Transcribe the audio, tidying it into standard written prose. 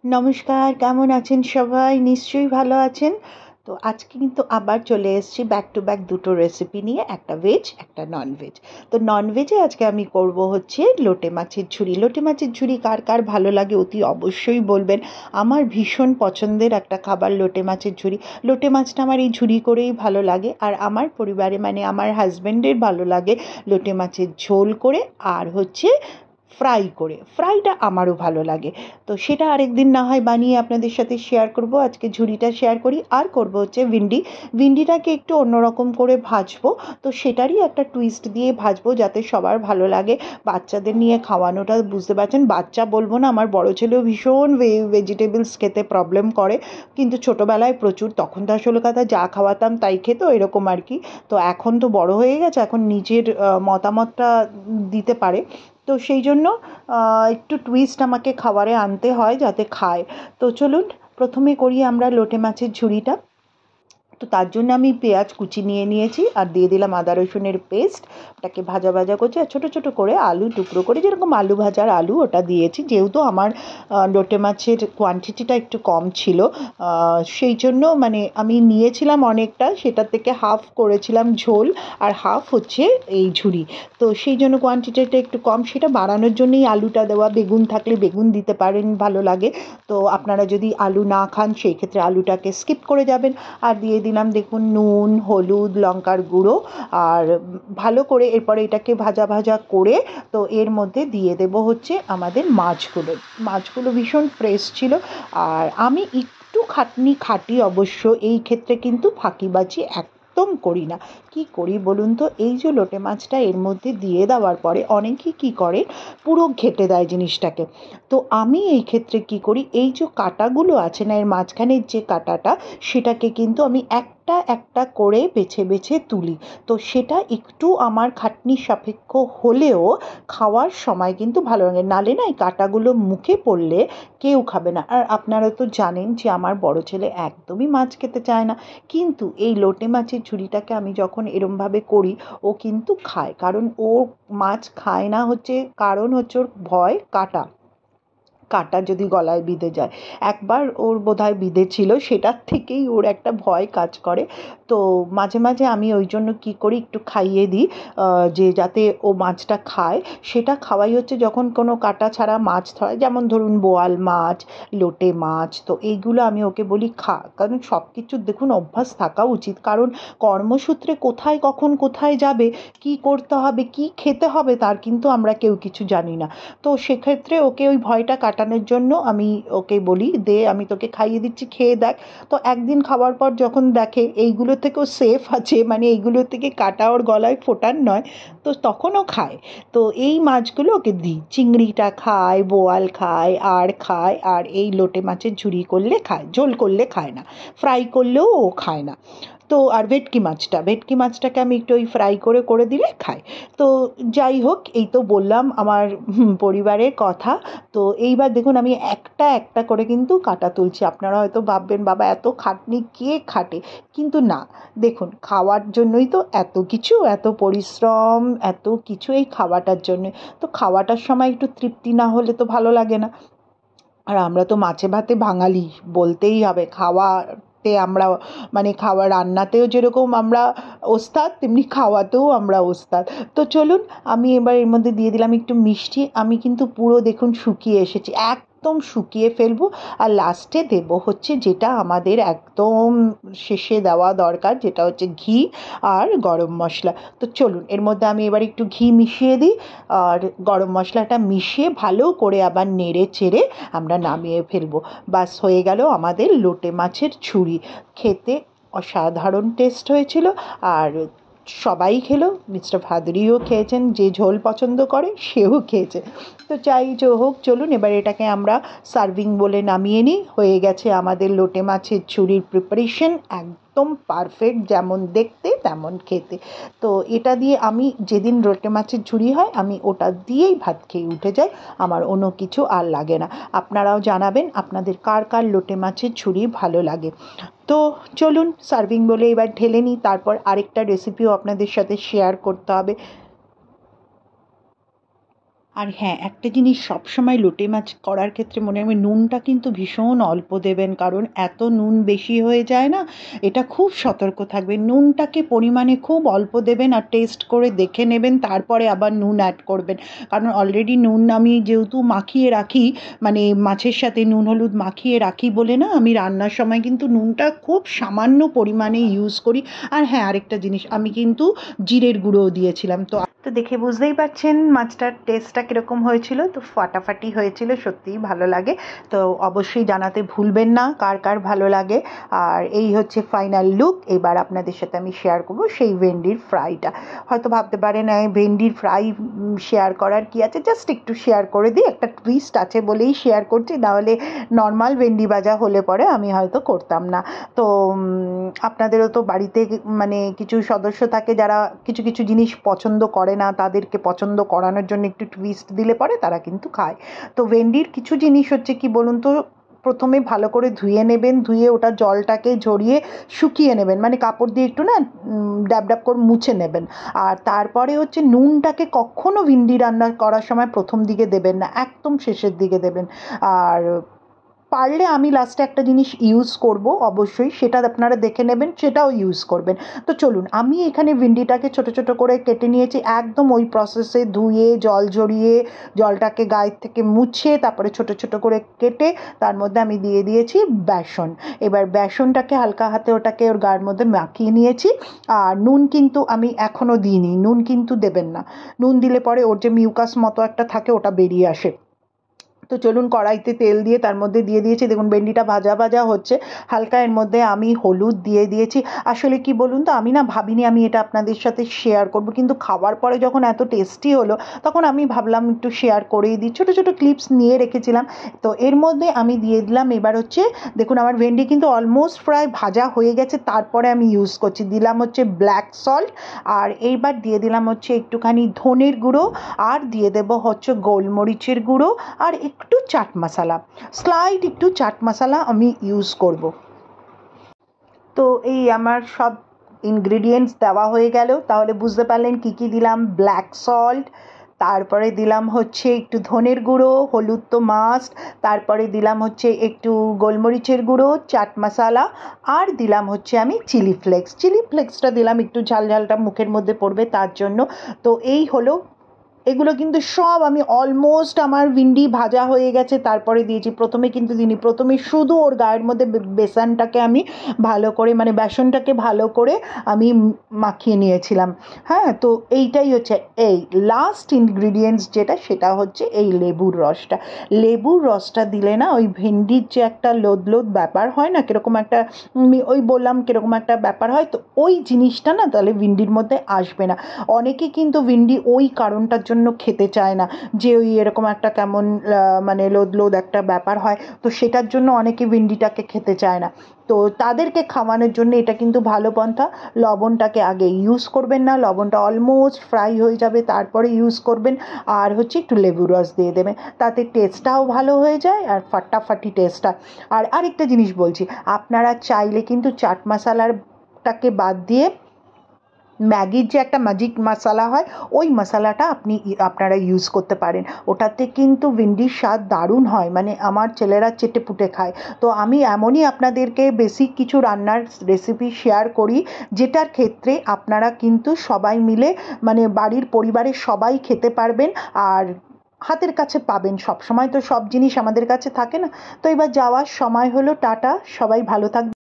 নমস্কার, কেমন আছেন সবাই? নিশ্চয়ই ভালো আছেন। তো আজকে কিন্তু আবার চলে এসেছি ব্যাক টু ব্যাক দুটো রেসিপি নিয়ে, একটা ভেজ একটা ননভেজ। তো ননভেজে আজকে আমি করব হচ্ছে লোটে মাছের ঝুরি। লোটে মাছের ঝুরি কার কার ভালো লাগে অতি অবশ্যই বলবেন। আমার ভীষণ পছন্দের একটা খাবার লোটে মাছের ঝুরি। লোটে মাছটা আমার এই ঝুরি করেই ভালো লাগে, আর আমার পরিবারে মানে আমার হাজব্যান্ডের ভালো লাগে লোটে মাছের ঝোল করে, আর হচ্ছে ফ্রাই করে। ফ্রাইটা আমারও ভালো লাগে। তো সেটা আরেকদিন না হয় বানিয়ে আপনাদের সাথে শেয়ার করব। আজকে ঝুরিটা শেয়ার করি। আর করব হচ্ছে ভিন্ডিটাকে একটু অন্যরকম করে ভাজবো। তো সেটারই একটা টুইস্ট দিয়ে ভাজবো যাতে সবার ভালো লাগে। বাচ্চাদের নিয়ে খাওয়ানোটা বুঝতে পারছেন, বাচ্চা বলবো না, আমার বড় ছেলেও ভীষণ ভেজিটেবলস খেতে প্রবলেম করে, কিন্তু ছোটোবেলায় প্রচুর, তখন তো আসলে কথা যা খাওয়াতাম তাই খেত, এরকম আর কি। তো এখন তো বড় হয়ে গেছে, এখন নিজের মতামতটা দিতে পারে। তো সেই জন্য একটু টুইস্ট আমাকে খাবারে আনতে হয় যাতে খায়। তো চলুন প্রথমে করি আমরা লোটে মাছের ঝুরিটা। তো তার জন্য আমি পেঁয়াজ কুচি নিয়ে নিয়েছি আর দিয়ে দিলাম আদা রসুনের পেস্ট। ওটাকে ভাজা ভাজা করছি, আর ছোটো ছোটো করে আলু টুকরো করে, যেরকম আলু ভাজার আলু, ওটা দিয়েছি। যেহেতু আমার লোটে মাছের কোয়ান্টিটিটা একটু কম ছিল, সেই জন্য মানে আমি নিয়েছিলাম অনেকটা, সেটা থেকে হাফ করেছিলাম ঝোল আর হাফ হচ্ছে এই ঝুরি। তো সেই জন্য কোয়ান্টিটিটা একটু কম, সেটা বাড়ানোর জন্যই আলুটা দেওয়া। বেগুন থাকলে বেগুন দিতে পারেন, ভালো লাগে। তো আপনারা যদি আলু না খান সেই ক্ষেত্রে আলুটাকে স্কিপ করে যাবেন। আর দিয়ে দিলাম দেখুন নুন, হলুদ, লঙ্কার গুঁড়ো, আর ভালো করে এরপরে এটাকে ভাজা ভাজা করে তো এর মধ্যে দিয়ে দেব হচ্ছে আমাদের মাছগুলো ভীষণ ফ্রেশ ছিল। আর আমি একটু খাটি অবশ্য, এই ক্ষেত্রে কিন্তু ফাঁকিবাজি একদম করি না। কি করি বলুন তো, এই যে লোটে মাছটা এর মধ্যে দিয়ে দেওয়ার পরে অনেকেই কী করে, পুরো ঘেঁটে দেয় জিনিসটাকে। তো আমি এই ক্ষেত্রে কি করি, এই যে কাঁটাগুলো আছে না, এর মাঝখানের যে কাঁটাটা, সেটাকে কিন্তু আমি একটা একটা করে বেছে বেছে তুলি। তো সেটা একটু আমার খাটনি সাপেক্ষ হলেও খাওয়ার সময় কিন্তু ভালো লাগে, নালে না এই কাঁটাগুলো মুখে পড়লে কেউ খাবে না। আর আপনারা তো জানেন যে আমার বড় ছেলে একদমই মাছ খেতে চায় না, কিন্তু এই লোটে মাছের ঝুরিটাকে আমি যখন এরমভাবে করি ও কিন্তু খায়। কারণ ও মাছ খায় না হচ্ছে কারণ হচ্ছে ওর ভয় কাটা, কাঁটা যদি গলায় বিঁধে যায়। একবার ওর বোধহয় বিঁধেছিল, সেটার থেকেই ওর একটা ভয় কাজ করে। তো মাঝে মাঝে আমি ওই জন্য কী করি, একটু খাইয়ে দিই, যে যাতে ও মাছটা খায়। সেটা খাওয়াই হচ্ছে যখন কোনো কাঁটা ছাড়া মাছ ধরে, যেমন ধরুন বোয়াল মাছ, লোটে মাছ, তো এইগুলো আমি ওকে বলি খা। কারণ সব কিছুর দেখুন অভ্যাস থাকা উচিত, কারণ কর্মসূত্রে কোথায় কখন কোথায় যাবে, কি করতে হবে, কি খেতে হবে, তার কিন্তু আমরা কেউ কিছু জানি না। তো সেক্ষেত্রে ওকে ওই ভয়টা কাটানোর জন্য আমি ওকে বলি, দে আমি তোকে খাইয়ে দিচ্ছি, খেয়ে দেখ। তো একদিন খাওয়ার পর যখন দেখে এইগুলো থেকেও সেফ আছে, মানে এইগুলো থেকে কাটা ওর গলায় ফোটার নয়, তো তখনও খায়। তো এই মাছগুলো ওকে দিই, চিংড়িটা খায়, বোয়াল খায়, আর এই লোটে মাছের ঝুরি করলে খায়, ঝোল করলে খায় না, ফ্রাই করলেও ও খায় না। তো আর ভেটকি মাছটাকে আমি একটু ওই ফ্রাই করে করে দিলে খায়। তো যাই হোক, এই তো বললাম আমার পরিবারের কথা। তো এইবার দেখুন আমি একটা একটা করে কিন্তু কাটা তুলছি। আপনারা হয়তো ভাববেন বাবা এত খাটনি কে খাটে, কিন্তু না, দেখুন খাওয়ার জন্যই তো এত কিছু, এত পরিশ্রম, এত কিছু এই খাওয়াটার জন্য। তো খাওয়াটার সময় একটু তৃপ্তি না হলে তো ভালো লাগে না। আর আমরা তো মাছে ভাতে বাঙালি, বলতেই হবে। খাওয়াতে আমরা মানে খাওয়া রান্নাতেও যেরকম আমরা ওস্তাদ, তেমনি খাওয়াতেও আমরা ওস্তাদ। তো চলুন আমি এবার এর মধ্যে দিয়ে দিলাম একটু মিষ্টি। আমি কিন্তু পুরো দেখুন শুকিয়ে এসেছি, একদম শুকিয়ে ফেলবো। আর লাস্টে দেব হচ্ছে যেটা আমাদের একদম শেষে দেওয়া দরকার, যেটা হচ্ছে ঘি আর গরম মশলা। তো চলুন এর মধ্যে আমি এবার একটু ঘি মিশিয়ে দিই, আর গরম মশলাটা মিশিয়ে ভালো করে আবার নেড়ে চেড়ে আমরা নামিয়ে ফেলবো। বাস হয়ে গেল আমাদের লোটে মাছের ঝুরি। খেতে অসাধারণ টেস্ট হয়েছিল, আর সবাই খেলো। মিস্টার ভাদুড়িও খেয়েছেন, যে ঝোল পছন্দ করে সেও খেয়েছে। তো চাই যে হোক, চলুন এবার এটাকে আমরা সার্ভিং বলে নামিয়ে নিই। হয়ে গেছে আমাদের লোটে মাছের ঝুরির প্রিপারেশন, একদম পারফেক্ট, যেমন দেখতে তেমন খেতে। তো এটা দিয়ে আমি যেদিন লোটে মাছের ঝুরি হয় আমি ওটা দিয়েই ভাত খেয়ে উঠে যাই, আমার অন্য কিছু আর লাগে না। আপনারাও জানাবেন আপনাদের কার কার লোটে মাছের ঝুরি ভালো লাগে। তো চলুন সার্ভিং বলে এবার ঢেলে নিই, তারপর আরেকটা রেসিপিও আপনাদের সাথে শেয়ার করতে হবে। আর হ্যাঁ, একটা জিনিস সবসময় লোটে মাছ করার ক্ষেত্রে মনে রাখবেন, নুনটা কিন্তু ভীষণ অল্প দেবেন, কারণ এত নুন বেশি হয়ে যায় না, এটা খুব সতর্ক থাকবেন। নুনটাকে পরিমাণে খুব অল্প দেবেন আর টেস্ট করে দেখে নেবেন, তারপরে আবার নুন অ্যাড করবেন। কারণ অলরেডি নুন আমি যেহেতু মাখিয়ে রাখি, মানে মাছের সাথে নুন হলুদ মাখিয়ে রাখি বলে না, আমি রান্নার সময় কিন্তু নুনটা খুব সামান্য পরিমাণে ইউজ করি। আর হ্যাঁ, আরেকটা জিনিস, আমি কিন্তু জিরের গুঁড়োও দিয়েছিলাম। তো দেখে বুঝতেই পারছেন মাছটার টেস্টটা কীরকম হয়েছিল। তো ফাটাফাটি হয়েছিল, সত্যিই ভালো লাগে। তো অবশ্যই জানাতে ভুলবেন না কার কার ভালো লাগে। আর এই হচ্ছে ফাইনাল লুক। এবার আপনাদের সাথে আমি শেয়ার করবো সেই ভেন্ডির ফ্রাইটা। হয়তো ভাবতে পারেন ভেন্ডির ফ্রাই শেয়ার করার কি আছে, জাস্ট একটু শেয়ার করে দিই, একটা টুইস্ট আছে বলেই শেয়ার করছি, নাহলে নর্মাল ভেন্ডি ভাজা হলে পরে আমি হয়তো করতাম না। তো আপনাদেরও তো বাড়িতে মানে কিছু সদস্য থাকে যারা কিছু কিছু জিনিস পছন্দ করে না, তাদেরকে পছন্দ করানোর জন্য একটু টুইস্ট দিলে পরে তারা কিন্তু খায়। তো ভেন্ডির কিছু জিনিস হচ্ছে কি বলুন তো, প্রথমে ভালো করে ধুয়ে নেবেন, ধুয়ে ওটা জলটাকে ঝরিয়ে শুকিয়ে নেবেন, মানে কাপড় দিয়ে একটু না ডাব ডাব করে মুছে নেবেন। আর তারপরে হচ্ছে নুনটাকে কখনো ভেন্ডি রান্না করার সময় প্রথম দিকে দেবেন না, একদম শেষের দিকে দেবেন। আর পারলে আমি লাস্টে একটা জিনিস ইউজ করব অবশ্যই, সেটা আপনারা দেখে নেবেন, সেটাও ইউজ করবেন। তো চলুন, আমি এখানে ভেন্ডিটাকে ছোট ছোট করে কেটে নিয়েছি, একদম ওই প্রসেসে ধুয়ে জল ঝরিয়ে জলটাকে গায়ের থেকে মুছে তারপরে ছোট ছোট করে কেটে তার মধ্যে আমি দিয়ে দিয়েছি বেসন। এবার বেসনটাকে হালকা হাতে ওটাকে ওর গায়ের মধ্যে মাখিয়ে নিয়েছি। আর নুন কিন্তু আমি এখনও দিইনি, নুন কিন্তু দেবেন না, নুন দিলে পরে ওর যে মিউকাস মতো একটা থাকে ওটা বেরিয়ে আসে। তো চলুন, কড়াইতে তেল দিয়ে তার মধ্যে দিয়ে দিয়েছি, দেখুন ভেন্ডিটা ভাজা ভাজা হচ্ছে, হালকা এর মধ্যে আমি হলুদ দিয়ে দিয়েছি। আসলে কি বলুন তো, আমি না ভাবিনি আমি এটা আপনাদের সাথে শেয়ার করব, কিন্তু খাওয়ার পরে যখন এত টেস্টি হলো তখন আমি ভাবলাম একটু শেয়ার করেই দিই, ছোটো ছোটো ক্লিপস নিয়ে রেখেছিলাম। তো এর মধ্যে আমি দিয়ে দিলাম, এবার হচ্ছে দেখুন আমার ভেন্ডি কিন্তু অলমোস্ট প্রায় ভাজা হয়ে গেছে, তারপরে আমি ইউজ করছি, দিলাম হচ্ছে ব্ল্যাক সল্ট, আর এইবার দিয়ে দিলাম হচ্ছে একটুখানি ধনের গুঁড়ো, আর দিয়ে দেবো হচ্ছে গোলমরিচের গুঁড়ো, আর একটু চাট মশলা, স্লাইড একটু চাট মশলা আমি ইউজ করব। তো এই আমার সব ইনগ্রিডিয়েন্টস দেওয়া হয়ে গেল, তাহলে বুঝতে পারলেন কি কি দিলাম। ব্ল্যাক সল্ট, তারপরে দিলাম হচ্ছে একটু ধনের গুঁড়ো, হলুদ তো মাস্ট, তারপরে দিলাম হচ্ছে একটু গোলমরিচের গুঁড়ো, চাট মশলা, আর দিলাম হচ্ছে আমি চিলি ফ্লেক্স। চিলি ফ্লেক্সটা দিলাম একটু ঝাল ঝালটা মুখের মধ্যে পড়বে তার জন্য। তো এই হলো, এগুলো কিন্তু সব আমি অলমোস্ট আমার ভিন্ডি ভাজা হয়ে গেছে তারপরে দিয়েছি, প্রথমে কিন্তু দিইনি, প্রথমে শুধু ওর গায়ের মধ্যে বেসনটাকে আমি ভালো করে, মানে বেসনটাকে ভালো করে আমি মাখিয়ে নিয়েছিলাম। হ্যাঁ, তো এইটাই হচ্ছে এই লাস্ট ইনগ্রিডিয়েন্টস যেটা, সেটা হচ্ছে এই লেবুর রসটা। লেবুর রসটা দিলে না ওই ভেন্ডির যে একটা লোদ লোদ ব্যাপার হয় না, কীরকম একটা ওই বললাম কীরকম একটা ব্যাপার হয়, তো ওই জিনিসটা না তাহলে ভিন্ডির মধ্যে আসবে না। অনেকে কিন্তু ভিন্ডি ওই কারণটার জন্য খেতে চায় না, যে ওই এরকম একটা কেমন মানে লোদ লোদ একটা ব্যাপার হয়, তো সেটার জন্য অনেকে ভিন্ডিটাকে খেতে চায় না। তো তাদেরকে খাওয়ানোর জন্য এটা কিন্তু ভালো পন্থা। লবণটাকে আগে ইউজ করবেন না, লবণটা অলমোস্ট ফ্রাই হয়ে যাবে তারপরে ইউজ করবেন। আর হচ্ছে একটু লেবু রস দিয়ে দেবেন, তাতে টেস্টটাও ভালো হয়ে যায় আর ফাটাফাটি টেস্টটা। আর আরেকটা জিনিস বলছি, আপনারা চাইলে কিন্তু চাট মশলাটাকে বাদ দিয়ে ম্যাগির যে একটা ম্যাজিক মশলা হয়, ওই মশলাটা আপনারা ইউজ করতে পারেন, ওটাতে কিন্তু ভিন্ডির স্বাদ দারুণ হয়, মানে আমার ছেলেরা চেটে পুটে খায়। তো আমি এমনই আপনাদেরকে বেসিক কিছু রান্নার রেসিপি শেয়ার করি, যেটার ক্ষেত্রে আপনারা কিন্তু সবাই মিলে, মানে বাড়ির পরিবারের সবাই খেতে পারবেন আর হাতের কাছে পাবেন। সব সময় তো সব জিনিস আমাদের কাছে থাকে না। তো এবার যাওয়ার সময় হলো, টাটা, সবাই ভালো থাকবেন।